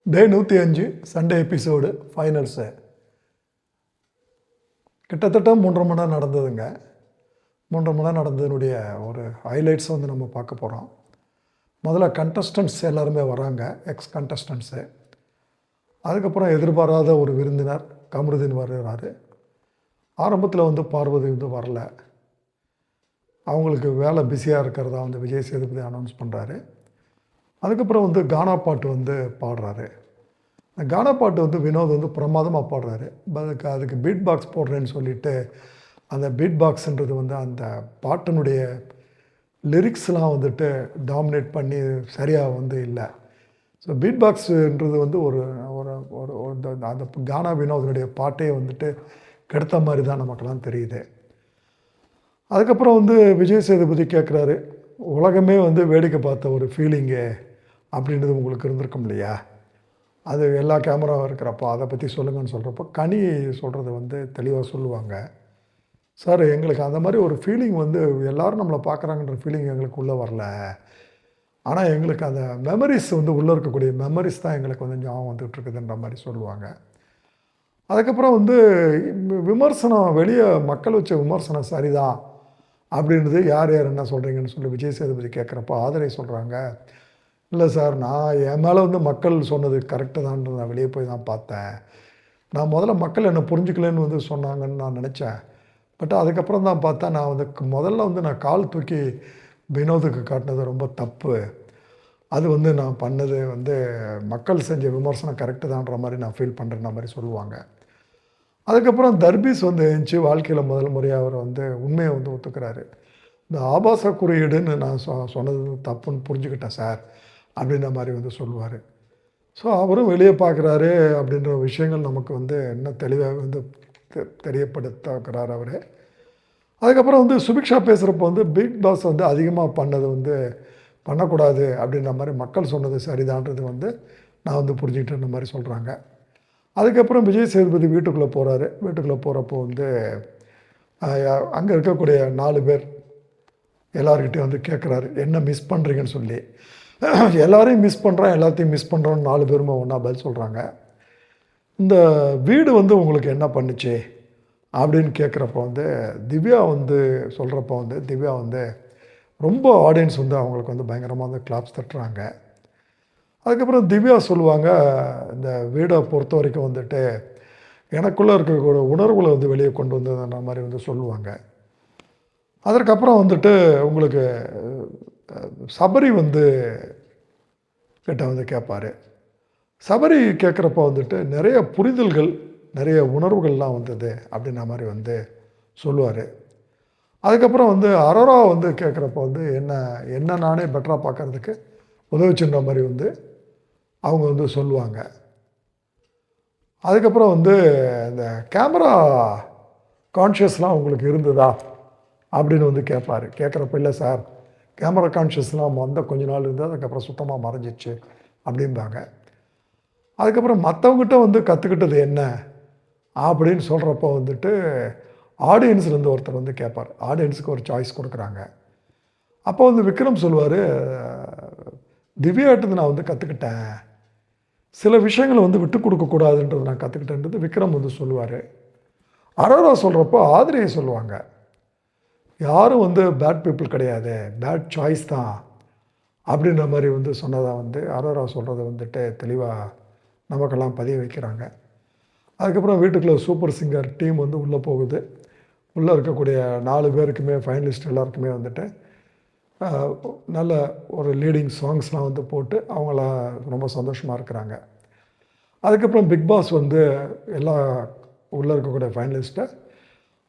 டே 105 Sunday episode finals கிட்டத்தட்ட 3.5 மணி நேரம் நடந்ததுங்க. 3.5 மணி நேரம் நடந்ததுனுடைய ஒரு ஹைலைட்ஸ் வந்து நம்ம பார்க்க போகிறோம். முதல்ல கண்டஸ்டன்ட்ஸ் எல்லாருமே வராங்க, எக்ஸ் கண்டஸ்டன்ட்ஸு. அதுக்கப்புறம் எதிர்பாராத ஒரு விருந்தினர் கமருதீன் வருகிறாரு. ஆரம்பத்தில் வந்து பார்வதி வந்து வரல, அவங்களுக்கு வேலை பிஸியாக இருக்கிறதா வந்து விஜய் சேதுபதி அனௌன்ஸ் பண்ணுறாரு. அதுக்கப்புறம் வந்து கானா பாட்டு வந்து பாடுறாரு. அந்த கானா பாட்டு வந்து வினோத் வந்து பிரமாதமாக பாடுறாரு. அதுக்கு பீட் பாக்ஸ் போடுறேன்னு சொல்லிவிட்டு அந்த பீட் பாக்ஸுன்றது வந்து அந்த பாட்டினுடைய லிரிக்ஸ்லாம் வந்துட்டு டாமினேட் பண்ணி சரியாக வந்து இல்லை. ஸோ பீட் பாக்ஸுன்றது வந்து ஒரு ஒரு ஒரு அந்த கானா வினோதனுடைய பாட்டே வந்துட்டு கெடுத்த மாதிரி தான் நமக்கெல்லாம் தெரியுது. அதுக்கப்புறம் வந்து விஜய் சேதுபதி கேட்குறாரு, உலகமே வந்து வேடிக்கை பார்த்த ஒரு ஃபீலிங்கு அப்படின்றது உங்களுக்கு இருந்திருக்கும் இல்லையா, அது எல்லா கேமராவும் இருக்கிறப்போ அதை பற்றி சொல்லுங்கன்னு சொல்கிறப்போ கனி சொல்கிறது வந்து தெளிவாக சொல்லுவாங்க. சார், எங்களுக்கு அந்த மாதிரி ஒரு ஃபீலிங் வந்து எல்லோரும் நம்மளை பார்க்குறாங்கன்ற ஃபீலிங் எங்களுக்கு உள்ளே வரல. ஆனால் எங்களுக்கு அந்த மெமரிஸ் வந்து உள்ளே இருக்கக்கூடிய மெமரிஸ் தான் எங்களுக்கு வந்து ஞாபகம் வந்துகிட்ருக்குதுன்ற மாதிரி சொல்லுவாங்க. அதுக்கப்புறம் வந்து விமர்சனம், வெளியே மக்கள் வச்ச விமர்சனம் சரிதான் அப்படின்றது யார் யார் என்ன சொல்கிறீங்கன்னு சொல்லி விஜய் சேதுபதி கேட்குறப்போ ஆதரை சொல்கிறாங்க, இல்லை சார், நான் என் மேலே வந்து மக்கள் சொன்னது கரெக்டு தான்ன்றது நான் வெளியே போய் தான் பார்த்தேன். நான் முதல்ல மக்கள் என்னை புரிஞ்சுக்கலன்னு வந்து சொன்னாங்கன்னு நான் நினச்சேன். பட் அதுக்கப்புறம் தான் பார்த்தா நான் வந்து முதல்ல வந்து நான் கால் தூக்கி வினோதுக்கு காட்டினது ரொம்ப தப்பு. அது வந்து நான் பண்ணது வந்து மக்கள் செஞ்ச விமர்சனம் கரெக்டு தான்ற மாதிரி நான் ஃபீல் பண்ணுறேன்ற மாதிரி சொல்லுவாங்க. அதுக்கப்புறம் தர்பீஸ் வந்து எழுந்துச்சு வாழ்க்கையில் முதல் முறையாக அவர் வந்து உண்மையை வந்து ஒத்துக்கிறாரு. இந்த ஆபாச குறியீடுன்னு நான் சொன்னது தப்புன்னு புரிஞ்சுக்கிட்டேன் சார் அப்படின்ற மாதிரி வந்து சொல்லுவார். ஸோ அவரும் வெளியே பார்க்குறாரு அப்படின்ற விஷயங்கள் நமக்கு வந்து இன்னும் தெளிவாக வந்து தெரியப்படுத்துகிறார் அவர். அதுக்கப்புறம் வந்து சுபிக்ஷா பேசுகிறப்போ வந்து பிக் பாஸ் வந்து அதிகமாக பண்ணது வந்து பண்ணக்கூடாது அப்படின்ற மாதிரி மக்கள் சொன்னது சரிதான்றது வந்து நான் வந்து புரிஞ்சுக்கிட்டேன்ற மாதிரி சொல்கிறாங்க. அதுக்கப்புறம் விஜய் சேதுபதி வீட்டுக்குள்ளே போகிறாரு. வீட்டுக்குள்ளே போகிறப்போ வந்து அங்கே இருக்கக்கூடிய 4 பேர் எல்லாருக்கிட்டையும் வந்து கேட்குறாரு, என்ன மிஸ் பண்ணுறீங்கன்னு சொல்லி. எல்லாரையும் மிஸ் பண்ணுறோம், எல்லாத்தையும் மிஸ் பண்ணுறோன்னு 4 பேருமே ஒன்றா பதில் சொல்கிறாங்க. இந்த வீடு வந்து உங்களுக்கு என்ன பண்ணுச்சு அப்படின்னு கேட்குறப்போ வந்து திவ்யா வந்து சொல்கிறப்போ வந்து திவ்யா வந்து ரொம்ப ஆடியன்ஸ் வந்து அவங்களுக்கு வந்து பயங்கரமாக வந்து கிளாப்ஸ் தட்டுறாங்க. அதுக்கப்புறம் திவ்யா சொல்லுவாங்க, இந்த வீடை பொறுத்த வரைக்கும் வந்துட்டு எனக்குள்ளே இருக்கக்கூடிய உணர்வுகளை வந்து வெளியே கொண்டு வந்ததுன்ற மாதிரி வந்து சொல்லுவாங்க. அதற்கப்புறம் வந்துட்டு உங்களுக்கு சபரி வந்து கிட்ட வந்து கேட்பார். சபரி கேட்குறப்போ வந்துட்டு நிறைய புரிதல்கள், நிறைய உணர்வுகள்லாம் வந்தது அப்படின்ற மாதிரி வந்து சொல்லுவார். அதுக்கப்புறம் வந்து அரோரா வந்து கேட்குறப்போ வந்து என்ன நானே பெட்டராக பார்க்குறதுக்கு உதவிச்சுன்ற மாதிரி வந்து அவங்க வந்து சொல்லுவாங்க. அதுக்கப்புறம் வந்து இந்த கேமரா கான்ஷியஸ்லாம் உங்களுக்கு இருந்ததா அப்படின்னு வந்து கேட்பார். கேட்குறப்ப இல்லை சார், கேமரா கான்ஷியஸ்லாம் வந்த கொஞ்ச நாள் இருந்தது, அதுக்கப்புறம் சுத்தமாக மறைஞ்சிச்சு அப்படிம்பாங்க. அதுக்கப்புறம் மற்றவங்ககிட்ட வந்து கற்றுக்கிட்டது என்ன அப்படின்னு சொல்கிறப்போ வந்துட்டு ஆடியன்ஸ்லேருந்து ஒருத்தர் வந்து கேட்பார். ஆடியன்ஸுக்கு ஒரு சாய்ஸ் கொடுக்குறாங்க. அப்போ வந்து விக்ரம் சொல்லுவார், திவ்யாட்டது நான் வந்து கற்றுக்கிட்டேன், சில விஷயங்களை வந்து விட்டு கொடுக்கக்கூடாதுன்றது நான் கற்றுக்கிட்டேன்றது விக்ரம் வந்து சொல்லுவார். அரோரா சொல்கிறப்போ ஆதிரியை சொல்லுவாங்க, யாரும் வந்து பேட் பீப்புள் கிடையாது, பேட் சாய்ஸ் தான் அப்படின்ற மாதிரி வந்து சொன்னதாக வந்து அரோரா சொல்கிறத வந்துட்டு தெளிவாக நமக்கெல்லாம் பதிய வைக்கிறாங்க. அதுக்கப்புறம் வீட்டுக்குள்ளே சூப்பர் சிங்கர் டீம் வந்து உள்ளே போகுது. உள்ளே இருக்கக்கூடிய 4 பேருக்குமே ஃபைனலிஸ்ட் எல்லாருக்குமே வந்துட்டு நல்ல ஒரு லீடிங் சாங்ஸ்லாம் வந்து போட்டு அவங்களாம் ரொம்ப சந்தோஷமாக இருக்கிறாங்க. அதுக்கப்புறம் பிக் பாஸ் வந்து எல்லா உள்ளே இருக்கக்கூடிய ஃபைனலிஸ்ட்டை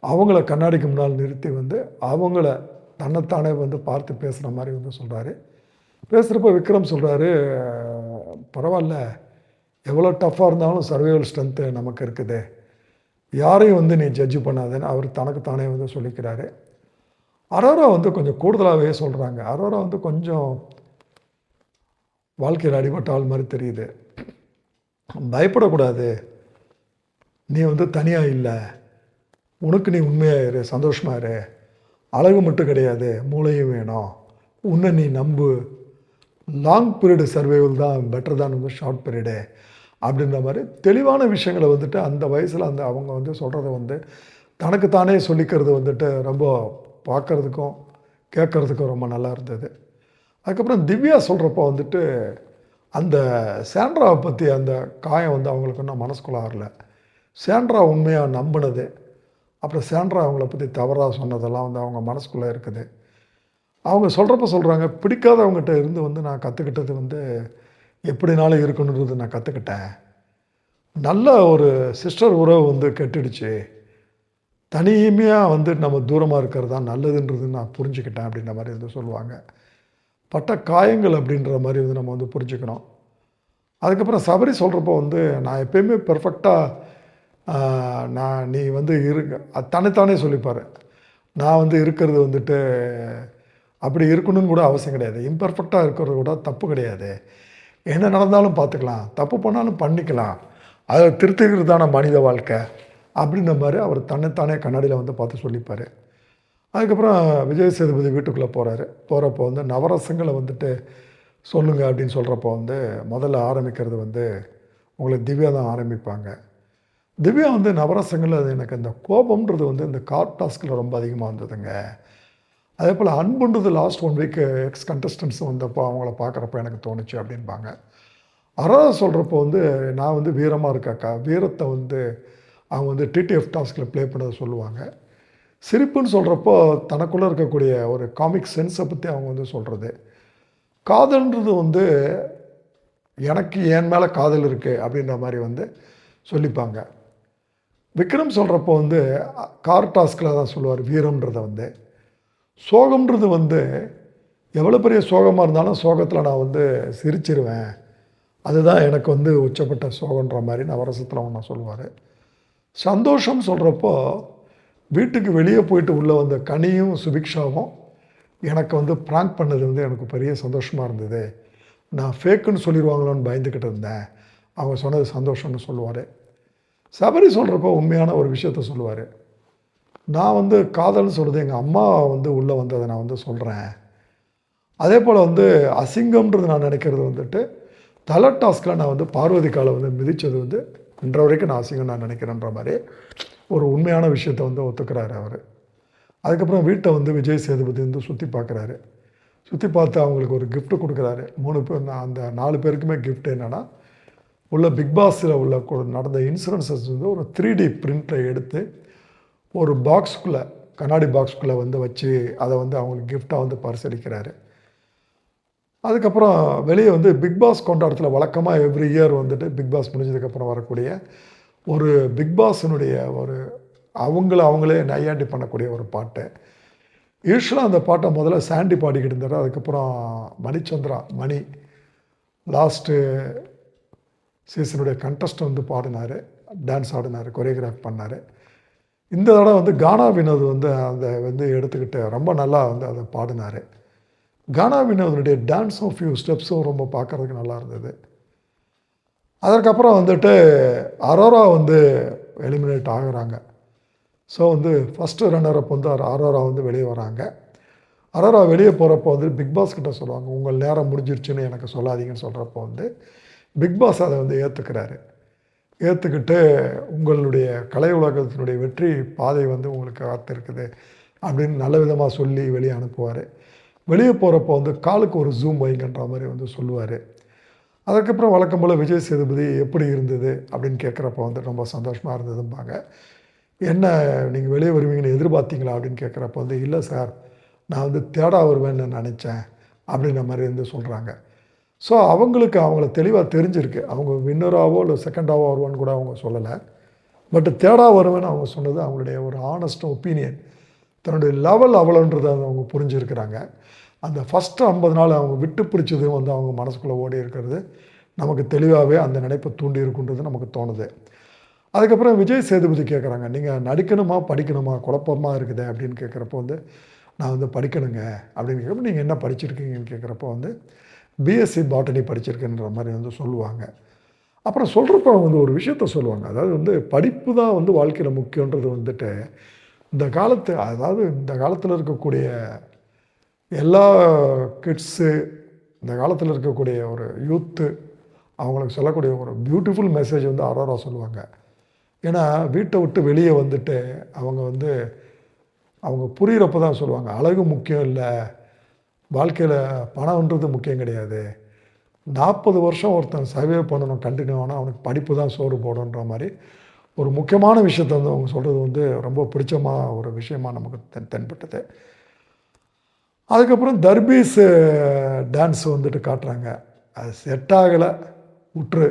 அவங்கள கண்ணாடிக்கு முன்னால் நிறுத்தி வந்து அவங்கள தன்னைத்தானே வந்து பார்த்து பேசுகிற மாதிரி வந்து சொல்கிறாரு. பேசுகிறப்ப விக்ரம் சொல்கிறாரு, பரவாயில்ல, எவ்வளோ டஃப்பாக இருந்தாலும் சர்வைவல் ஸ்ட்ரென்த்து நமக்கு இருக்குது, யாரையும் வந்து நீ ஜட்ஜு பண்ணாதுன்னு அவர் தனக்குத்தானே வந்து சொல்லிக்கிறாரு. அரோரா வந்து கொஞ்சம் கூடுதலாகவே சொல்கிறாங்க. அரோரா வந்து கொஞ்சம் வாழ்க்கையில் அடிபட்ட ஆள் மாதிரி தெரியுது. பயப்படக்கூடாது, நீ வந்து தனியாக இல்லை, உனக்கு நீ உண்மையாக இரு, சந்தோஷமாக இரு, அழகு மட்டும் கிடையாது, மூளையும் வேணும், உன்னை நீ நம்பு, லாங் பீரியடு சர்வைவல் தான் பெட்டர் தான் வந்து ஷார்ட் பீரியடு அப்படின்ற மாதிரி தெளிவான விஷயங்களை வந்துட்டு அந்த வயசில் அந்த அவங்க வந்து சொல்கிறத வந்து தனக்கு தானே சொல்லிக்கிறது வந்துட்டு ரொம்ப பார்க்குறதுக்கும் கேட்குறதுக்கும் ரொம்ப நல்லா இருந்தது. அதுக்கப்புறம் திவ்யா சொல்கிறப்போ வந்துட்டு அந்த சாண்ட்ராவை பற்றி அந்த காயம் வந்து அவங்களுக்கு இன்னும் மனசுக்குள்ள ஆறல. சாண்ட்ரா உண்மையாக நம்பினது, அப்புறம் சாண்ட்ரா அவங்கள பற்றி தவறாக சொன்னதெல்லாம் வந்து அவங்க மனசுக்குள்ளே இருக்குது. அவங்க சொல்கிறப்ப சொல்கிறாங்க, பிடிக்காதவங்ககிட்ட இருந்து வந்து நான் கற்றுக்கிட்டது வந்து எப்படினாலும் இருக்கணுன்றது நான் கற்றுக்கிட்டேன். நல்ல ஒரு சிஸ்டர் உறவு வந்து கெட்டுடுச்சு, தனிமையாக வந்து நம்ம தூரமாக இருக்கிறது தான் நல்லதுன்றது நான் புரிஞ்சுக்கிட்டேன் அப்படின்ற மாதிரி வந்து சொல்லுவாங்க. பட்ட காயங்கள் அப்படின்ற மாதிரி வந்து நம்ம வந்து புரிஞ்சுக்கணும். அதுக்கப்புறம் சபரி சொல்கிறப்போ வந்து நான் எப்பயுமே பெர்ஃபெக்டாக நீ வந்து தன்னைத்தானே சொல்லிப்பார். நான் வந்து இருக்கிறது வந்துட்டு அப்படி இருக்கணும்னு கூட அவசியம் கிடையாது. இம்பர்ஃபெக்டாக இருக்கிறது கூட தப்பு கிடையாது. என்ன நடந்தாலும் பார்த்துக்கலாம், தப்பு பண்ணாலும் பண்ணிக்கலாம், அதை திருத்திக்கிறது தானே மனித வாழ்க்கை அப்படின்ற மாதிரி அவர் தன்னைத்தானே கண்ணாடியில் வந்து பார்த்து சொல்லிப்பார். அதுக்கப்புறம் விஜய் சேதுபதி வீட்டுக்குள்ளே போகிறப்போ வந்து நவரசங்களை வந்துட்டு சொல்லுங்கள் அப்படின்னு சொல்கிறப்போ வந்து முதல்ல ஆரம்பிக்கிறது வந்து உங்களுக்கு திவ்யா தான் ஆரம்பிப்பாங்க. திவ்யா வந்து நவரசங்கள் அது எனக்கு அந்த கோபம்ன்றது வந்து இந்த கார் டாஸ்கில் ரொம்ப அதிகமாக இருந்ததுங்க. அதே போல் அன்புன்றது லாஸ்ட் 1 வீக் எக்ஸ் கண்டஸ்டன்ஸ் வந்தப்போ அவங்கள பார்க்குறப்ப எனக்கு தோணுச்சு அப்படின்பாங்க. அதாவது சொல்கிறப்போ வந்து நான் வந்து வீரமாக இருக்காக்கா, வீரத்தை வந்து அவங்க வந்து டிடிஎஃப் டாஸ்கில் ப்ளே பண்ணதை சொல்லுவாங்க. சிரிப்புன்னு சொல்கிறப்போ தனக்குள்ளே இருக்கக்கூடிய ஒரு காமிக் சென்ஸை பற்றி அவங்க வந்து சொல்கிறது. காதல்ன்றது வந்து எனக்கு என் மேலே காதல் இருக்குது அப்படின்ற மாதிரி வந்து சொல்லிப்பாங்க. விக்ரம் சொல்கிறப்போ வந்து கார் டாஸ்கில் தான் சொல்லுவார் வீரம்ன்றதை வந்து. சோகம்ன்றது வந்து எவ்வளோ பெரிய சோகமாக இருந்தாலும் சோகத்தில் நான் வந்து சிரிச்சிருவேன், அதுதான் எனக்கு வந்து உச்சப்பட்ட சோகன்ற மாதிரி நவரசத்தில் ஒன்று சொல்லுவார். சந்தோஷம் சொல்கிறப்போ வீட்டுக்கு வெளியே போயிட்டு உள்ளே வந்த கனியும் சுபிக்ஷாவும் எனக்கு வந்து ப்ராங்க் பண்ணது வந்து எனக்கு பெரிய சந்தோஷமாக இருந்தது. நான் ஃபேக்குன்னு சொல்லிடுவாங்களோன்னு பயந்துக்கிட்டு இருந்தேன், அவங்க சொன்னது சந்தோஷம்னு சொல்லுவார். சபரி சொல்கிறப்போ உண்மையான ஒரு விஷயத்த சொல்லுவார். நான் வந்து காதல்னு சொல்கிறது எங்கள் அம்மா வந்து உள்ளே வந்ததை நான் வந்து சொல்கிறேன். அதே போல் வந்து அசிங்கம்ன்றது நான் நினைக்கிறது வந்துட்டு தலை டாஸ்கில் நான் வந்து பார்வதி காலை வந்து மிதித்தது வந்து இன்ற வரைக்கும் நான் அசிங்கம் நான் நினைக்கிறேன்ற மாதிரி ஒரு உண்மையான விஷயத்தை வந்து ஒத்துக்கிறாரு அவர். அதுக்கப்புறம் வீட்டை வந்து விஜய் சேதுபதி வந்து சுற்றி பார்க்குறாரு. சுற்றி பார்த்து அவங்களுக்கு ஒரு கிஃப்ட்டு கொடுக்குறாரு. 3 பேர், அந்த 4 பேருக்குமே கிஃப்ட் என்னென்னா, உள்ள பிக் பாஸில் உள்ள நடந்த இன்சூரன்ஸஸ் வந்து ஒரு 3D பிரிண்ட்டை எடுத்து ஒரு பாக்ஸுக்குள்ளே, கண்ணாடி பாக்ஸுக்குள்ளே வந்து வச்சு அதை வந்து அவங்களுக்கு கிஃப்டாக வந்து பரிசளிக்கிறாரு. அதுக்கப்புறம் வெளியே வந்து பிக் பாஸ் கொண்டாட்டத்தில் வழக்கமாக எவ்ரி இயர் வந்துட்டு பிக் பாஸ் முடிஞ்சதுக்கப்புறம் வரக்கூடிய ஒரு பிக் பாஸினுடைய ஒரு அவங்களே நையாண்டி பண்ணக்கூடிய ஒரு பாட்டு. யூஸ்வலாக அந்த பாட்டை முதல்ல சாண்டி பாடிக்கிட்டு இருந்தார். அதுக்கப்புறம் மணி லாஸ்ட்டு சீசனுடைய கண்டஸ்ட் வந்து பாடினார், டான்ஸ் ஆடினார், கொரியோகிராஃப் பண்ணார். இந்த தடவை வந்து கானா வினோத் வந்து அதை வந்து எடுத்துக்கிட்டு ரொம்ப நல்லா வந்து அதை பாடினார். கானா வினோதனுடைய டான்ஸும் ஃபியூ ஸ்டெப்ஸும் ரொம்ப பார்க்குறதுக்கு நல்லா இருந்தது. அதற்கப்புறம் வந்துட்டு அரோரா வந்து எலிமினேட் ஆகுறாங்க. ஸோ வந்து ஃபஸ்ட்டு ரன்னரப் வந்து அரோரா வந்து வெளியே வராங்க. அரோரா வெளியே போகிறப்போ வந்து பிக் பாஸ் கிட்ட சொல்லுவாங்க, உங்கள் நேரம் முடிஞ்சிருச்சுன்னு எனக்கு சொல்லாதீங்கன்னு சொல்கிறப்போ வந்து பிக் பாஸ் அதை வந்து ஏற்றுக்கிட்டு உங்களுடைய கலை உலகத்தினுடைய வெற்றி பாதை வந்து உங்களுக்கு காத்திருக்குது அப்படின்னு நல்ல விதமாக சொல்லி வெளியே அனுப்புவார். வெளியே போகிறப்போ வந்து காலுக்கு ஒரு ஜூம் வைங்கன்ற மாதிரி வந்து சொல்லுவார். அதுக்கப்புறம் வழக்கம் போல் விஜய் சேதுபதி எப்படி இருந்தது அப்படின்னு கேட்குறப்போ வந்து ரொம்ப சந்தோஷமாக இருந்ததும்பாங்க. என்ன நீங்கள் வெளியே வருவீங்கன்னு எதிர்பார்த்தீங்களா அப்படின்னு கேட்குறப்போ வந்து இல்லை சார், நான் வந்து தேடா வருவேன்னு நினச்சேன் அப்படின்ற மாதிரி வந்து சொல்கிறாங்க. ஸோ அவங்கள தெளிவாக தெரிஞ்சிருக்கு, அவங்க வின்னராகவோ இல்லை செகண்டாகவோ வருவான்னு கூட அவங்க சொல்லலை. பட் தேடா வருவேன்னு அவங்க சொன்னது அவங்களுடைய ஒரு ஆனஸ்ட் ஒப்பீனியன், தன்னுடைய லெவல் அவ்வளோன்றதை அவங்க புரிஞ்சுருக்கிறாங்க. அந்த ஃபஸ்ட்டு 50 நாள் அவங்க விட்டு பிடிச்சதும் வந்து அவங்க மனசுக்குள்ளே ஓடி இருக்கிறது நமக்கு தெளிவாகவே அந்த நினைப்பை தூண்டி இருக்குன்றது நமக்கு தோணுது. அதுக்கப்புறம் விஜய் சேதுபதி கேட்குறாங்க, நீங்கள் நடிக்கணுமா படிக்கணுமா குழப்பமாக இருக்குது அப்படின்னு கேட்குறப்போ வந்து நான் வந்து படிக்கணுங்க அப்படின்னு கேட்குறப்போ நீங்கள் என்ன படிச்சிருக்கீங்கன்னு கேட்குறப்போ வந்து பிஎஸ்சி பாட்டனி படிச்சிருக்கேன்ற மாதிரி வந்து சொல்லுவாங்க. அப்புறம் சொல்கிறப்ப வந்து ஒரு விஷயத்த சொல்லுவாங்க, அதாவது வந்து படிப்பு தான் வந்து வாழ்க்கையில் முக்கியன்றது வந்துட்டு இந்த காலத்தில் இருக்கக்கூடிய எல்லா கிட்ஸு இந்த காலத்தில் இருக்கக்கூடிய ஒரு யூத்து அவங்களுக்கு சொல்லக்கூடிய ஒரு பியூட்டிஃபுல் மெசேஜ் வந்து அரோரா சொல்லுவாங்க. ஏன்னா வீட்டை விட்டு வெளியே வந்துட்டு அவங்க வந்து அவங்க புரிகிறப்ப தான் சொல்லுவாங்க, அழகு முக்கியம் இல்லை, வாழ்க்கையில் பணம்ன்றது முக்கியம் கிடையாது, 40 வருஷம் ஒருத்தன் சர்வே பண்ணணும் கண்டினியூ ஆனால் அவனுக்கு படிப்பு தான் சோறு போடுன்ற மாதிரி ஒரு முக்கியமான விஷயத்தை வந்து அவங்க சொல்கிறது வந்து ரொம்ப பிடிச்சமான ஒரு விஷயமாக நமக்கு தென்பட்டது. அதுக்கப்புறம் தர்பீஸ் டான்ஸ் வந்துட்டு காட்டுறாங்க. அது செட் ஆகலை, உற்று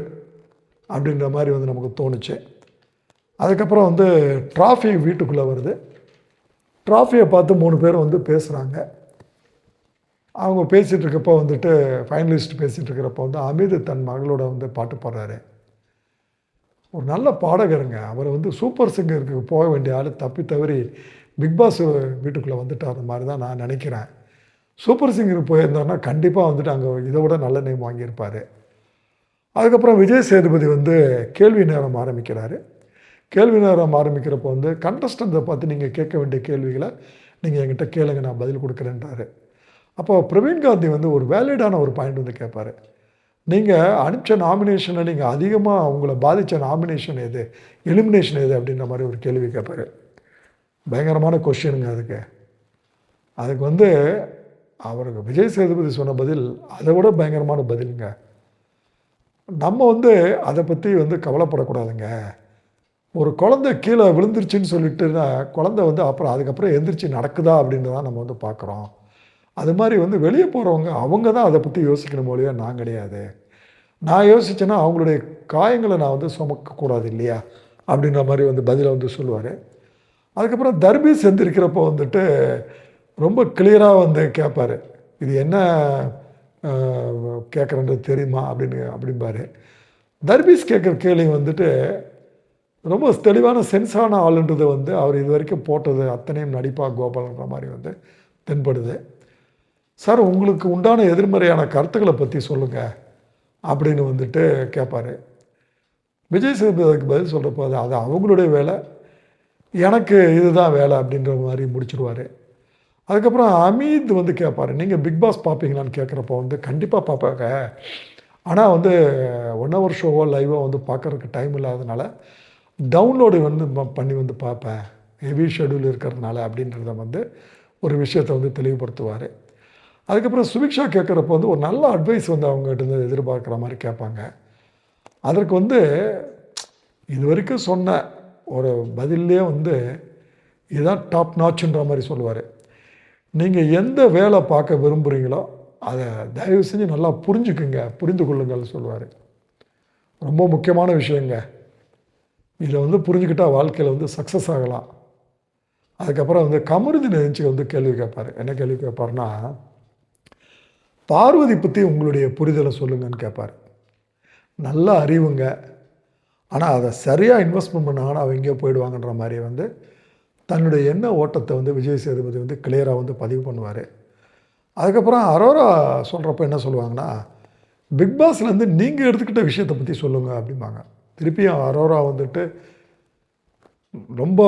அப்படின்ற மாதிரி வந்து நமக்கு தோணுச்சு. அதுக்கப்புறம் வந்து ட்ராஃபி வீட்டுக்குள்ளே வருது. ட்ராஃபியை பார்த்து 3 பேர் வந்து பேசுகிறாங்க. அவங்க பேசிகிட்டு இருக்கப்போ வந்துட்டு ஃபைனலிஸ்ட் பேசிகிட்டு இருக்கிறப்போ வந்து அமித் தன் மகளோட வந்து பாட்டு பாடுறாரு. ஒரு நல்ல பாடகருங்க. அவர் வந்து சூப்பர் சிங்கருக்கு போக வேண்டிய ஆள் தப்பி தவறி பிக் பாஸ் வீட்டுக்குள்ளே வந்துட்டார் மாதிரி தான் நான் நினைக்கிறேன். சூப்பர் சிங்கருக்கு போயிருந்தாருன்னா கண்டிப்பாக வந்துட்டு அங்கே இதை விட நல்ல நேம் வாங்கியிருப்பார். அதுக்கப்புறம் விஜய் சேதுபதி வந்து கேள்வி நேரம் ஆரம்பிக்கிறாரு. கேள்வி நேரம் ஆரம்பிக்கிறப்போ வந்து கண்டஸ்டண்ட்டை பார்த்து நீங்கள் கேட்க வேண்டிய கேள்விகளை நீங்கள் என்கிட்ட கேளுங்க, நான் பதில் கொடுக்குறேன்றாரு. அப்போ பிரவீன் காந்தி வந்து ஒரு வேலிடான ஒரு பாயிண்ட் வந்து கேட்பார். நீங்கள் அனுப்பிச்ச நாமினேஷனை நீங்கள் அதிகமாக உங்களை பாதித்த நாமினேஷன் எது, எலிமினேஷன் எது அப்படின்ற மாதிரி ஒரு கேள்வி கேட்பார். பயங்கரமான கொஸ்டினுங்க அதுக்கு வந்து அவருக்கு விஜய் சேதுபதி சொன்ன பதில் அதை விட பயங்கரமான பதிலுங்க. நம்ம வந்து அதை பற்றி வந்து கவலைப்படக்கூடாதுங்க. ஒரு குழந்தை கீழே விழுந்துருச்சுன்னு சொல்லிட்டுனா குழந்தை வந்து அப்புறம் அதுக்கப்புறம் எந்திரிச்சு நடக்குதா அப்படின்றதான் நம்ம வந்து பார்க்குறோம். அது மாதிரி வந்து வெளியே போகிறவங்க அவங்க தான் அதை பற்றி யோசிக்கணும் போலியா, நான் கிடையாது. நான் யோசித்தேன்னா அவங்களுடைய காயங்களை நான் வந்து சுமக்கக்கூடாது இல்லையா அப்படின்ற மாதிரி வந்து பதிலை வந்து சொல்லுவார். அதுக்கப்புறம் தர்பீஸ் எந்திரிக்கிறப்போ வந்துட்டு ரொம்ப கிளியராக வந்து கேட்பார், இது என்ன கேட்குறன்றது தெரியுமா அப்படிம்பார். தர்பீஸ் கேட்குற கேள்வி வந்துட்டு ரொம்ப தெளிவான சென்ஸான ஆளுன்றது வந்து அவர் இது வரைக்கும் போட்டது அத்தனையும் நடிப்பா கோபாலன்ற மாதிரி வந்து தென்படுது. சார் உங்களுக்கு உண்டான எதிர்மறையான கருத்துக்களை பற்றி சொல்லுங்கள் அப்படின்னு வந்துட்டு கேட்பார். விஜய் சேதுபதி அதுக்கு பதில் சொல்கிறப்போ அது அவங்களுடைய வேலை, எனக்கு இதுதான் வேலை அப்படின்ற மாதிரி முடிச்சிடுவார். அதுக்கப்புறம் அமித் வந்து கேட்பார், நீங்கள் பிக் பாஸ் பார்ப்பீங்களான்னு கேட்குறப்போ வந்து கண்டிப்பாக பார்ப்பாங்க, ஆனால் வந்து 1 ஹவர் ஷோவோ லைவோ வந்து பார்க்குறதுக்கு டைம் இல்லாததுனால டவுன்லோடு வந்து பண்ணி வந்து பார்ப்பேன், ஹெவி ஷெடியூல் இருக்கிறதுனால அப்படின்றத வந்து ஒரு விஷயத்தை வந்து தெளிவுபடுத்துவார். அதுக்கப்புறம் சுபிக்ஷா கேட்குறப்போ வந்து ஒரு நல்ல அட்வைஸ் வந்து அவங்ககிட்ட இருந்து எதிர்பார்க்குற மாதிரி கேட்பாங்க. அதற்கு வந்து இது வரைக்கும் சொன்ன ஒரு பதிலே வந்து இதுதான் டாப் நாச்சுன்ற மாதிரி சொல்லுவார். நீங்கள் எந்த வேலை பார்க்க விரும்புகிறீங்களோ அதை தயவு செஞ்சு நல்லா புரிஞ்சுக்குங்க, புரிந்து கொள்ளுங்கள் சொல்லுவார். ரொம்ப முக்கியமான விஷயங்க. இதை வந்து புரிஞ்சுக்கிட்டால் வாழ்க்கையில் வந்து சக்ஸஸ் ஆகலாம். அதுக்கப்புறம் வந்து கமருதீன் எழுச்சி வந்து கேள்வி கேட்பார். என்ன கேள்வி கேட்பார்னா, பார்வதி பற்றி உங்களுடைய புரிதலை சொல்லுங்கன்னு கேட்பார். நல்ல அறிவுங்க, ஆனால் அதை சரியாக இன்வெஸ்ட்மெண்ட் பண்ணாங்கன்னா அவங்க எங்கேயோ போயிடுவாங்கன்ற மாதிரி வந்து தன்னுடைய எண்ண ஓட்டத்தை வந்து விஜய் சேதுபதி வந்து கிளியராக வந்து பதிவு பண்ணுவார். அதுக்கப்புறம் அரோரா சொல்கிறப்ப என்ன சொல்லுவாங்கன்னா, பிக் பாஸ்லேருந்து நீங்கள் எடுத்துக்கிட்ட விஷயத்தை பற்றி சொல்லுங்கள் அப்படிம்பாங்க. திருப்பியும் அரோரா வந்துட்டு ரொம்ப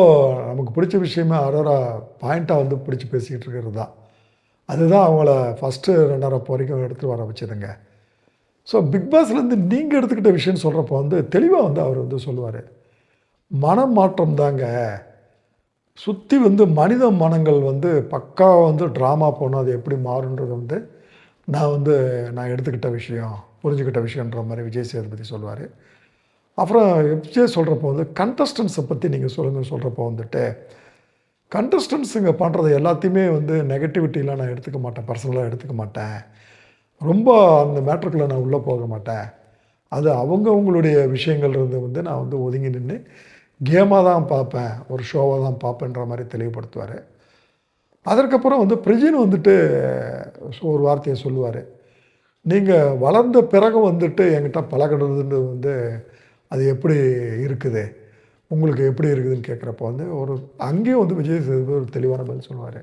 நமக்கு பிடிச்ச விஷயமே அரோரா பாயிண்ட்டாக வந்து பிடிச்சி பேசிக்கிட்டு இருக்கிறது தான். அதுதான் அவங்கள ஃபஸ்ட்டு ரன்னரப் வரைக்கும் எடுத்துகிட்டு வர வச்சுதுங்க. ஸோ பிக் பாஸ்லேருந்து நீங்கள் எடுத்துக்கிட்ட விஷயம்னு சொல்கிறப்போ வந்து தெளிவாக வந்து அவர் வந்து சொல்லுவார், மனம் மாற்றம் தாங்க, சுற்றி வந்து மனித மனங்கள் வந்து பக்காவாக வந்து ட்ராமா போனால் அது எப்படி மாறுன்றது வந்து நான் எடுத்துக்கிட்ட விஷயம், புரிஞ்சுக்கிட்ட விஷயன்ற மாதிரி விஜய் சேதுபதி சொல்லுவார். அப்புறம் விஜய் சொல்கிறப்போ வந்து கண்டஸ்டன்ஸை பற்றி நீங்கள் சொல்லுங்கன்னு சொல்கிறப்போ வந்துட்டு கண்டஸ்டன்ஸுங்க பண்ணுறது எல்லாத்தையுமே வந்து நெகட்டிவிட்டிலாம் நான் எடுத்துக்க மாட்டேன், பர்சனலாக எடுத்துக்க மாட்டேன், ரொம்ப அந்த மேட்ருக்குள்ளே நான் உள்ளே போக மாட்டேன், அது அவங்களுடைய விஷயங்கள் இருந்து வந்து நான் வந்து ஒதுங்கி நின்று கேமாக தான் பார்ப்பேன், ஒரு ஷோவாக தான் பார்ப்பேன்ற மாதிரி தெளிவுபடுத்துவார். அதற்கப்புறம் வந்து பிரஜின் வந்துட்டு ஒரு வார்த்தையை சொல்லுவார், நீங்கள் வளர்ந்த பிறகு வந்துட்டு என்கிட்ட பழகிறதுன்னு வந்து அது எப்படி இருக்குது, உங்களுக்கு எப்படி இருக்குதுன்னு கேட்குறப்போ வந்து அங்கேயும் வந்து விஜய் சேதுபதி ஒரு தெளிவான பதில் சொல்லுவார்.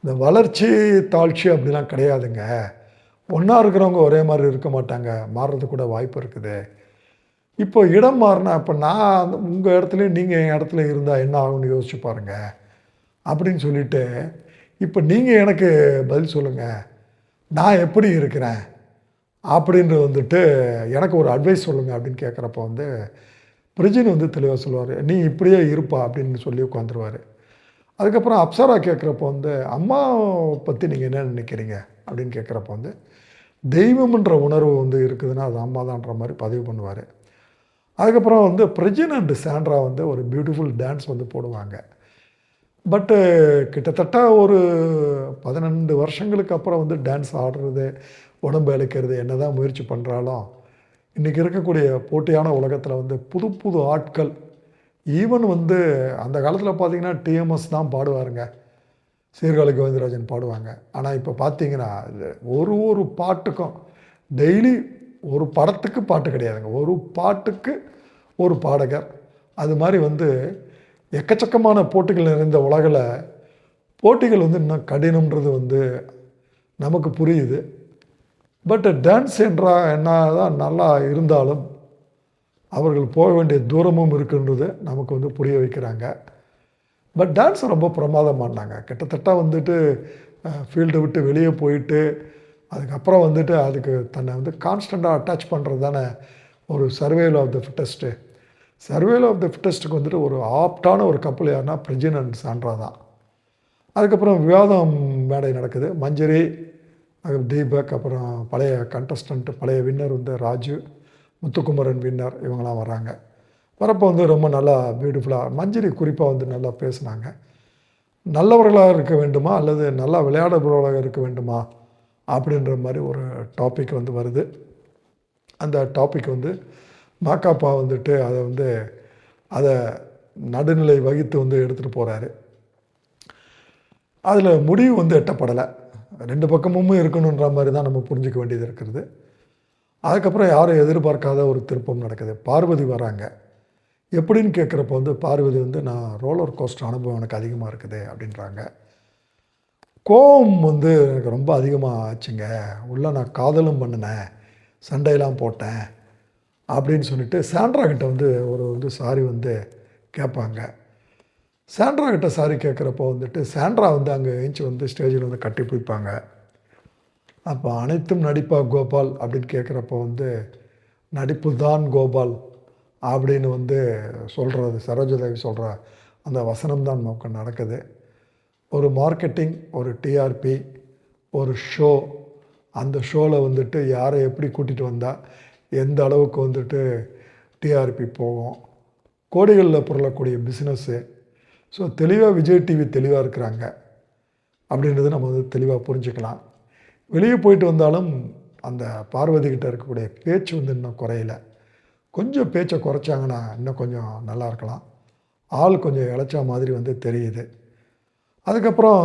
இந்த வளர்ச்சி தாழ்ச்சி அப்படிலாம் கிடையாதுங்க, ஒன்றா இருக்கிறவங்க ஒரே மாதிரி இருக்க மாட்டாங்க, மாறுறது கூட வாய்ப்பு இருக்குது. இப்போ இடம் மாறினா இப்போ நான் உங்கள் இடத்துலையும் நீங்கள் என் இடத்துல இருந்தால் என்ன ஆகும்னு யோசிச்சு பாருங்கள் அப்படின்னு சொல்லிவிட்டு, இப்போ நீங்கள் எனக்கு பதில் சொல்லுங்கள், நான் எப்படி இருக்கிறேன் அப்படின்ற வந்துட்டு எனக்கு ஒரு அட்வைஸ் சொல்லுங்கள் அப்படின்னு கேட்குறப்போ வந்து பிரிஜின் வந்து தெளிவாக சொல்லுவார், நீ இப்படியே இருப்பா அப்படின்னு சொல்லி உட்காந்துருவார். அதுக்கப்புறம் அப்சரா கேட்குறப்போ வந்து அம்மாவை பற்றி நீங்கள் என்ன நினைக்கிறீங்க அப்படின்னு கேட்குறப்போ வந்து தெய்வம்ன்ற உணர்வு வந்து இருக்குதுன்னா அது அம்மா தான்ற மாதிரி பதிவு பண்ணுவார். அதுக்கப்புறம் வந்து பிரிஜின் அண்ட் சாண்ட்ரா வந்து ஒரு பியூட்டிஃபுல் டான்ஸ் வந்து போடுவாங்க. பட்டு கிட்டத்தட்ட ஒரு 12 வருஷங்களுக்கு அப்புறம் வந்து டான்ஸ் ஆடுறது, உடம்பு இளைக்கிறது என்ன தான் முயற்சி பண்ணுறாலும், இன்றைக்கி இருக்கக்கூடிய போட்டியான உலகத்தில் வந்து புது புது ஆட்கள், ஈவன் வந்து அந்த காலத்தில் பார்த்திங்கன்னா டிஎம்எஸ் தான் பாடுவாருங்க, சீர்காழி கோவிந்தராஜன் பாடுவாங்க. ஆனால் இப்போ பார்த்திங்கன்னா ஒரு ஒரு பாட்டுக்கும் டெய்லி ஒரு படத்துக்கு பாட்டு கிடையாதுங்க, ஒரு பாட்டுக்கு ஒரு பாடகர். அது மாதிரி வந்து எக்கச்சக்கமான போட்டிகள் நிறைந்த உலகில் போட்டிகள் வந்து இன்னும் கடினம்ன்றது வந்து நமக்கு புரியுது. பட் டான்ஸ் என்ன தான் நல்லா இருந்தாலும் அவர்கள் போக வேண்டிய தூரமும் இருக்குன்றது நமக்கு வந்து புரிய வைக்கிறாங்க. பட் டான்ஸ் ரொம்ப பிரமாதமானாங்க. கிட்டத்தட்ட வந்துட்டு ஃபீல்டை விட்டு வெளியே போயிட்டு அதுக்கப்புறம் வந்துட்டு அதுக்கு தன்னை வந்து கான்ஸ்டண்ட்டாக அட்டாச் பண்ணுறது தானே ஒரு survival of the fittest. Survival of the ஃபிட்டஸ்ட்டுக்கு வந்துட்டு ஒரு ஆப்டான ஒரு கப்பல் யாருன்னா பிரிஜின் அண்ட் சாண்ட்ரா தான். அதுக்கப்புறம் விவாதம் மேடை நடக்குது. மஞ்சரி, தீபக், அப்புறம் பழைய கண்டஸ்டன்ட், பழைய வின்னர் வந்து ராஜு, முத்துக்குமரன் வின்னர், இவங்களாம் வராங்க. வரப்போ வந்து ரொம்ப நல்லா பியூட்டிஃபுல்லாக மஞ்சரி குறிப்பாக வந்து நல்லா பேசுனாங்க. நல்லவர்களாக இருக்க வேண்டுமா அல்லது நல்லா விளையாடுபவர்களாக இருக்க வேண்டுமா அப்படின்ற மாதிரி ஒரு டாபிக் வந்து வருது. அந்த டாபிக் வந்து மாக்காப்பா வந்துட்டு அதை நடுநிலை வகித்து வந்து எடுத்துகிட்டு போகிறாரு. அதில் முடிவு வந்து எட்டப்படலை. 2 பக்கமும் இருக்கணுன்ற மாதிரி தான் நம்ம புரிஞ்சிக்க வேண்டியது இருக்கிறது. அதுக்கப்புறம் யாரும் எதிர்பார்க்காத ஒரு திருப்பம் நடக்குது. பார்வதி வராங்க. எப்படின்னு கேட்குறப்போ வந்து பார்வதி வந்து நான் ரோலர் கோஸ்டர் அனுபவம் எனக்கு அதிகமாக இருக்குது அப்படின்றாங்க. கோபம் வந்து எனக்கு ரொம்ப அதிகமாக ஆச்சுங்க, உள்ளே நான் காதலும் பண்ணினேன், சண்டையெல்லாம் போட்டேன் அப்படின்னு சொல்லிட்டு சாண்ட்ரா கிட்ட வந்து சாரி வந்து கேட்பாங்க. சாண்ட்ரா கிட்ட சாரி கேட்குறப்போ வந்துட்டு சாண்ட்ரா வந்து அங்கே ஏஞ்சி வந்து ஸ்டேஜில் வந்து கட்டி பிடிப்பாங்க. அப்போ அனைத்தும் நடிப்பா கோபால் அப்படின்னு கேட்குறப்போ வந்து நடிப்பு தான் கோபால் அப்படின்னு வந்து சொல்கிறது சரோஜாதேவி சொல்கிற அந்த வசனம் தான் நமக்கு நடக்குது. ஒரு மார்க்கெட்டிங், ஒரு டிஆர்பி, ஒரு ஷோ, அந்த ஷோவில் வந்துட்டு யாரை எப்படி கூட்டிகிட்டு வந்தால் எந்த அளவுக்கு வந்துட்டு டிஆர்பி போகும், கோடிகளில் புரளக்கூடிய பிஸ்னஸ்ஸு. ஸோ தெளிவாக விஜய் டிவி தெளிவாக இருக்கிறாங்க அப்படின்றது நம்ம வந்து தெளிவாக புரிஞ்சுக்கலாம். வெளியே போயிட்டு வந்தாலும் அந்த பார்வதி கிட்ட இருக்கக்கூடிய பேச்சு வந்து இன்னும் குறையல. கொஞ்சம் பேச்சை குறைச்சாங்கன்னா இன்னும் கொஞ்சம் நல்லா இருக்கலாம். ஆள் கொஞ்சம் இளைச்சா மாதிரி வந்து தெரியுது. அதுக்கப்புறம்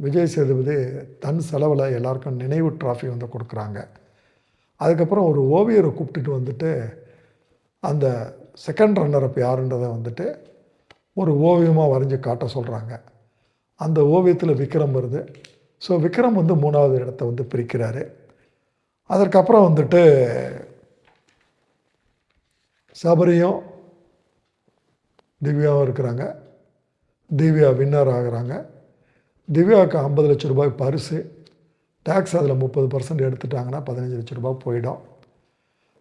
விஜய் சேதுபதி தன் செலவில் எல்லாருக்கும் நினைவு ட்ராஃபி வந்து கொடுக்குறாங்க. அதுக்கப்புறம் ஒரு ஓவியரை கூப்பிட்டுட்டு வந்துட்டு அந்த செகண்ட் ரன்னர் யாருன்றதை வந்துட்டு ஒரு ஓவியமாக வரைஞ்சி காட்ட சொல்கிறாங்க. அந்த ஓவியத்தில் விக்ரம் வருது. ஸோ விக்ரம் வந்து 3வது இடத்த வந்து பிரிக்கிறாரு. அதற்கப்புறம் வந்துட்டு சபரியும் திவ்யாவும் இருக்கிறாங்க. திவ்யா வின்னர் ஆகிறாங்க. திவ்யாவுக்கு 50 லட்ச ரூபாய் பரிசு. டேக்ஸ் அதில் 30% எடுத்துட்டாங்கன்னா 15 லட்ச ரூபாய் போயிடும்.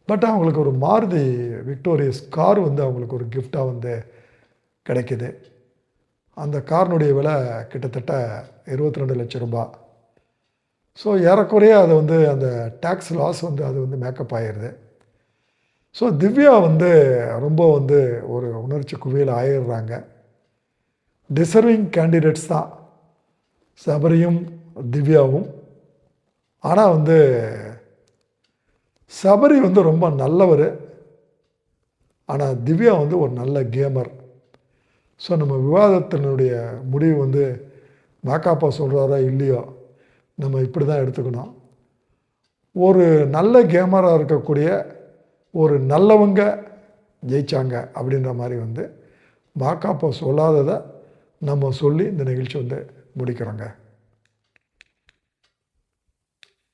பட் அவங்களுக்கு ஒரு மாருதி விக்டோரியஸ் கார் வந்து அவங்களுக்கு ஒரு கிஃப்டாக வந்து கிடைக்கிது. அந்த காரினுடைய விலை கிட்டத்தட்ட 22 லட்ச ரூபாய். ஸோ ஏறக்குறைய அதை வந்து அந்த டேக்ஸ் லாஸ் வந்து அது வந்து மேக்கப் ஆகிடுது. ஸோ திவ்யா வந்து ரொம்ப வந்து ஒரு உணர்ச்சி குவியல் ஆயிடுறாங்க. டிசர்விங் கேண்டிடேட்ஸ் தான் சபரியும் திவ்யாவும். ஆனால் வந்து சபரி வந்து ரொம்ப நல்லவர், ஆனால் திவ்யா வந்து ஒரு நல்ல கேமர். ஸோ நம்ம விவாதத்தினுடைய முடிவு வந்து மேக்காப்பா சொல்கிறாரா இல்லையோ நம்ம இப்படி தான் எடுத்துக்கணும். ஒரு நல்ல கேமராக இருக்கக்கூடிய ஒரு நல்லவங்க ஜெயித்தாங்க அப்படின்ற மாதிரி வந்து மாக்காப்பா சொல்லாததை நம்ம சொல்லி இந்த நிகழ்ச்சி வந்து முடிக்கிறோங்க.